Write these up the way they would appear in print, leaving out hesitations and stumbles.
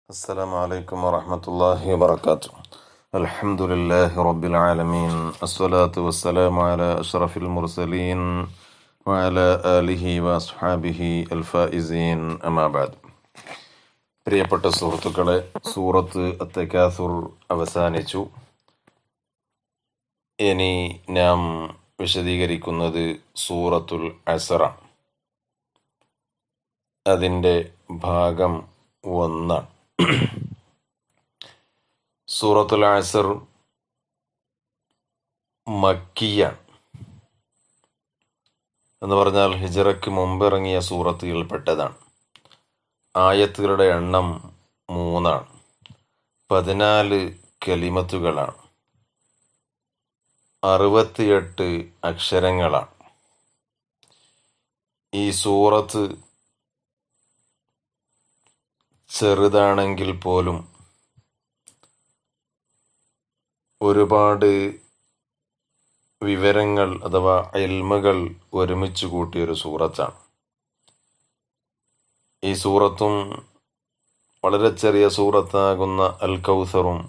السلام عليكم ورحمة الله وبركاته. الحمد لله رب العالمين، الصلاة والسلام على أشرف المرسلين وعلى آله وأصحابه الفائزين أما بعد. പ്രിയപ്പെട്ട സുഹൃത്തുക്കളെ, സൂറത്ത് അത്തകാസുർ അവസാനിച്ചു. ഇനി നാം വിശദീകരിക്കുന്നത് സൂറത്തുൽ അസ്റാണ്. അതിൻ്റെ ഭാഗം 1. സൂറത്തുൽ അസ്ർ മക്കിയാണ് എന്ന് പറഞ്ഞാൽ ഹിജറയ്ക്ക് മുമ്പിറങ്ങിയ സൂറത്തുകളിൽപ്പെട്ടതാണ്. ആയത്തുകളുടെ എണ്ണം 3. 14 കലിമത്തുകളാണ്, 68 അക്ഷരങ്ങളാണ്. ഈ സൂറത്ത് ചെറുതാണെങ്കിൽ പോലും ഒരുപാട് വിവരങ്ങൾ അഥവാ ഇൽമുകൾ ഒരുമിച്ച് കൂട്ടിയൊരു സൂറത്താണ്. ഈ സൂറത്തും വളരെ ചെറിയ സൂറത്താകുന്ന അൽ കൗസറും,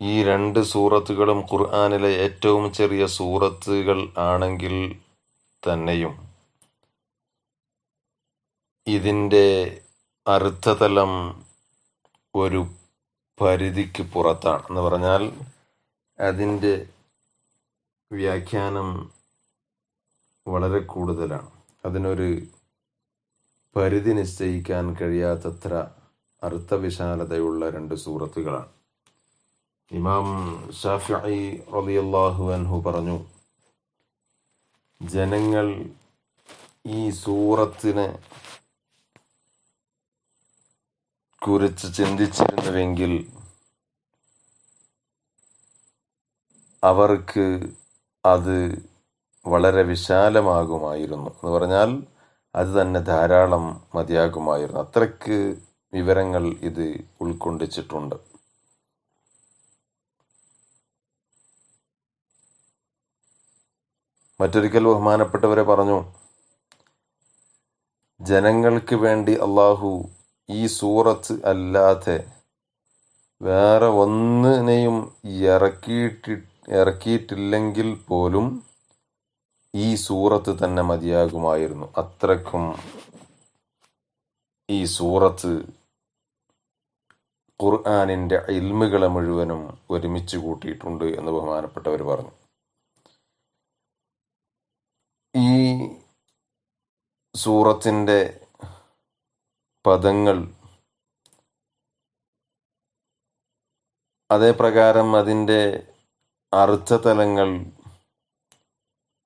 ഈ 2 സൂറത്തുകളും ഖുർആനിലെ ഏറ്റവും ചെറിയ സൂറത്തുകൾ ആണെങ്കിൽ തന്നെയും ഇതിൻ്റെ അർത്ഥതലം ഒരു പരിധിക്ക് പുറത്താണ്. എന്ന് പറഞ്ഞാൽ അതിൻ്റെ വ്യാഖ്യാനം വളരെ കൂടുതലാണ്. അതിനൊരു പരിധി നിശ്ചയിക്കാൻ കഴിയാത്തത്ര അർത്ഥവിശാലതയുള്ള 2 സൂറത്തുകളാണ്. ഇമാം ഷാഫിഈ റളിയല്ലാഹു അൻഹു പറഞ്ഞു, ജനങ്ങൾ ഈ സൂറത്തിനെ കുറിച്ച് ചിന്തിച്ചിരുന്നുവെങ്കിൽ അവർക്ക് അത് വളരെ വിശാലമാകുമായിരുന്നു. എന്ന് പറഞ്ഞാൽ അത് തന്നെ ധാരാളം മതിയാകുമായിരുന്നു. അത്രയ്ക്ക് വിവരങ്ങൾ ഇത് ഉൾക്കൊണ്ടിച്ചിട്ടുണ്ട്. മറ്റൊരിക്കൽ ബഹുമാനപ്പെട്ടവരെ പറഞ്ഞു, ജനങ്ങൾക്ക് വേണ്ടി അള്ളാഹു ഈ സൂറത്ത് അല്ലാതെ വേറെ ഒന്നിനെയും ഇറക്കിയിട്ടില്ലെങ്കിൽ പോലും ഈ സൂറത്ത് തന്നെ മതിയാകുമായിരുന്നു. അത്രക്കും ഈ സൂറത്ത് ഖുർആനിൻ്റെ ഇൽമുകളെ മുഴുവനും ഒരുമിച്ച് കൂട്ടിയിട്ടുണ്ട് എന്ന് ബഹുമാനപ്പെട്ടവർ പറഞ്ഞു. ഈ സൂറത്തിൻ്റെ പദങ്ങൾ, അതേപ്രകാരം അതിൻ്റെ അർത്ഥതലങ്ങൾ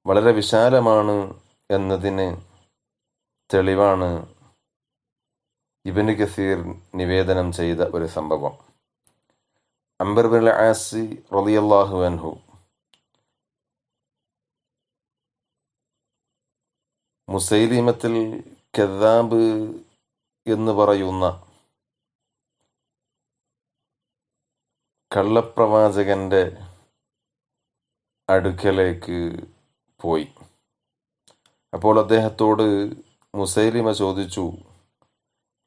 വളരെ വിശാലമാണ് എന്നതിന് തെളിവാണ് ഇബ്നു കസീർ നിവേദനം ചെയ്ത ഒരു സംഭവം. അംർ ബിൻ ആസ് റളിയല്ലാഹു അൻഹു മുസൈലിമത്തുൽ കദ്ദാബ് എന്ന് പറയുന്ന കള്ളപ്രവാചകന്റെ അടുക്കലേക്ക് പോയി. അപ്പോൾ അദ്ദേഹത്തോട് മുസൈലിമ ചോദിച്ചു,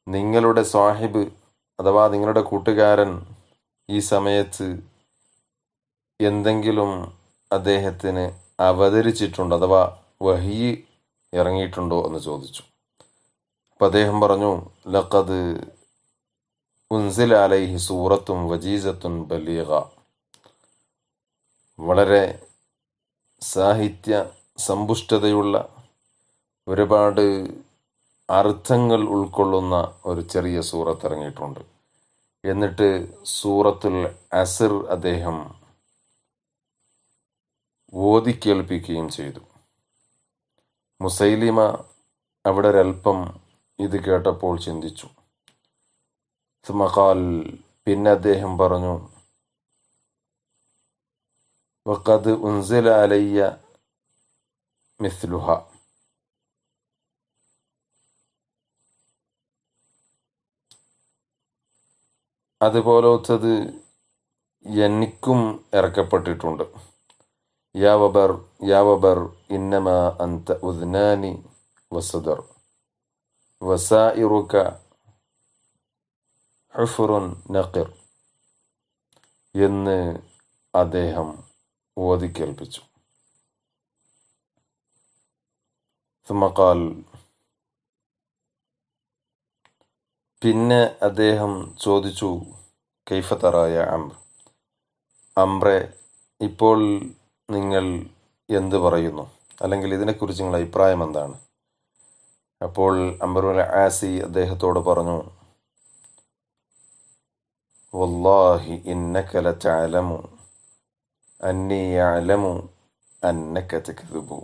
നിങ്ങളുടെ സാഹിബ് അഥവാ നിങ്ങളുടെ കൂട്ടുകാരൻ ഈ സമയത്ത് എന്തെങ്കിലും അദ്ദേഹത്തിന് അവതരിച്ചിട്ടുണ്ടോ അഥവാ വഹി ഇറങ്ങിയിട്ടുണ്ടോ എന്ന് ചോദിച്ചു. അപ്പം അദ്ദേഹം പറഞ്ഞു, ലഖദ് ഉൻസില അലൈഹി സൂറത്തും വജീസത്തുൻ ബലീഗ. വളരെ സാഹിത്യ സമ്പുഷ്ടതയുള്ള, ഒരുപാട് അർത്ഥങ്ങൾ ഉൾക്കൊള്ളുന്ന ഒരു ചെറിയ സൂറത്ത് ഇറങ്ങിയിട്ടുണ്ട്. എന്നിട്ട് സൂറത്തുൽ അസ്ർ അദ്ദേഹം ഓതി കേൾപ്പിക്കുകയും ചെയ്തു. മുസൈലിമ അവിടെ ഒരൽപ്പം ഇത് കേട്ടപ്പോൾ ചിന്തിച്ചു. സുമഖാൽ, പിന്നെ അദ്ദേഹം പറഞ്ഞു, വഖദ് ഉൻസില അലയ്യ മിസ്ലുഹ. അതുപോലത്തത് എനിക്കും ഇറക്കപ്പെട്ടിട്ടുണ്ട്. യാ വബർ ഇന്നമാ അന്ത ഉദ്നാനി വസദർ. വസാഇറുക ഹുഫ്റുൻ നഖിർ എന്ന് അദ്ദേഹം ഓതിക്കേൽപ്പിച്ചു. സുമക്കാൽ, പിന്നെ അദ്ദേഹം ചോദിച്ചു, കൈഫ തറായ അംർ, അംറെ ഇപ്പോൾ നിങ്ങൾ എന്ത് പറയുന്നു, അല്ലെങ്കിൽ ഇതിനെക്കുറിച്ച് നിങ്ങളുടെ അഭിപ്രായം എന്താണ്? അപ്പോൾ അംറുൽ ആസി അദ്ദേഹത്തോട് പറഞ്ഞു, വല്ലാഹി ഇന്നക ലതഅലമു അന്നി യഅലമു അന്നക തക്ദുബു.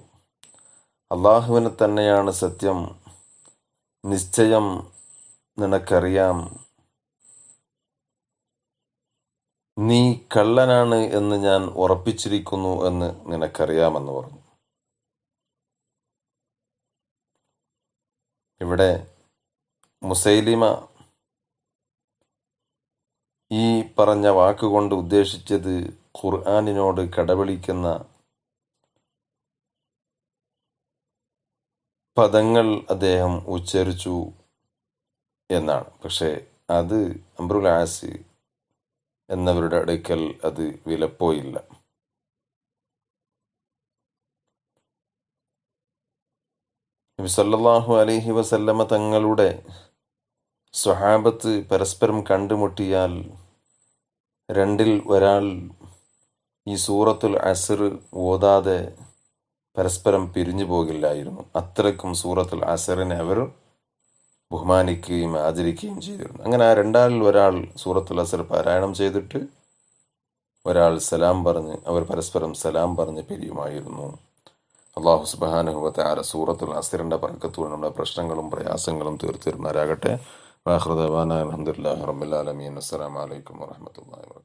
അള്ളാഹുവിനെ തന്നെയാണ് സത്യം, നിശ്ചയം നിനക്കറിയാം നീ കള്ളനാണ് എന്ന് ഞാൻ ഉറപ്പിച്ചിരിക്കുന്നു എന്ന് നിനക്കറിയാമെന്ന് പറഞ്ഞു. ഇവിടെ മുസൈലിമ ഈ പറഞ്ഞ വാക്കുകൊണ്ട് ഉദ്ദേശിച്ചത് ഖുർആനിനോട് കടപിടിക്കുന്ന പദങ്ങൾ അദ്ദേഹം ഉച്ചരിച്ചു എന്നാണ്. പക്ഷേ അത് അംറുൽ ആസി എന്നവരുടെ അടുക്കൽ അത് വിലപ്പോയില്ല. നബി സല്ലല്ലാഹു അലൈഹി വസല്ലമ തങ്ങളുടെ സ്വഹാബത്ത് പരസ്പരം കണ്ടുമുട്ടിയാൽ രണ്ടിൽ ഒരാൾ ഈ സൂറത്തുൽ അസ്ർ ഓതാതെ പരസ്പരം പിരിഞ്ഞു പോകില്ലായിരുന്നു. അത്രയ്ക്കും സൂറത്തുൽ അസ്റിനെ അവർ ബഹുമാനിക്കുകയും ആദരിക്കുകയും ചെയ്തിരുന്നു. അങ്ങനെ ആ രണ്ടാളിൽ ഒരാൾ സൂറത്തുൽ അസ്ർ പാരായണം ചെയ്തിട്ട് ഒരാൾ സലാം പറഞ്ഞ് അവർ പരസ്പരം സലാം പറഞ്ഞ് പിരിയുമായിരുന്നു. അള്ളാഹു സുബ്ഹാനഹു വ തആല സൂറത്തുൽ അസ്റിന്റെ ബർക്കത്തുകൊണ്ട് നമ്മുടെ പ്രശ്നങ്ങളും പ്രയാസങ്ങളും തീർത്തിരുമാറാകട്ടെ. വാഖിറു ദഅവാനാ അൽഹംദുലില്ലാഹി റബ്ബിൽ ആലമീൻ. അസ്സലാമു അലൈക്കും വറഹ്മത്തുള്ളാഹി വബറകാതുഹു.